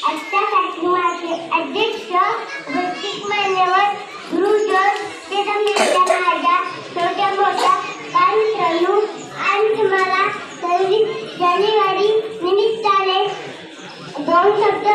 आजच्या कार्यक्रमाचे अध्यक्ष वैदिक मान्यवर गुरुजन ते माझ्या छोट्या मोठ्या मित्रांनो, आणि तुम्हाला 26 जानेवारी निमित्ताने दोन शब्द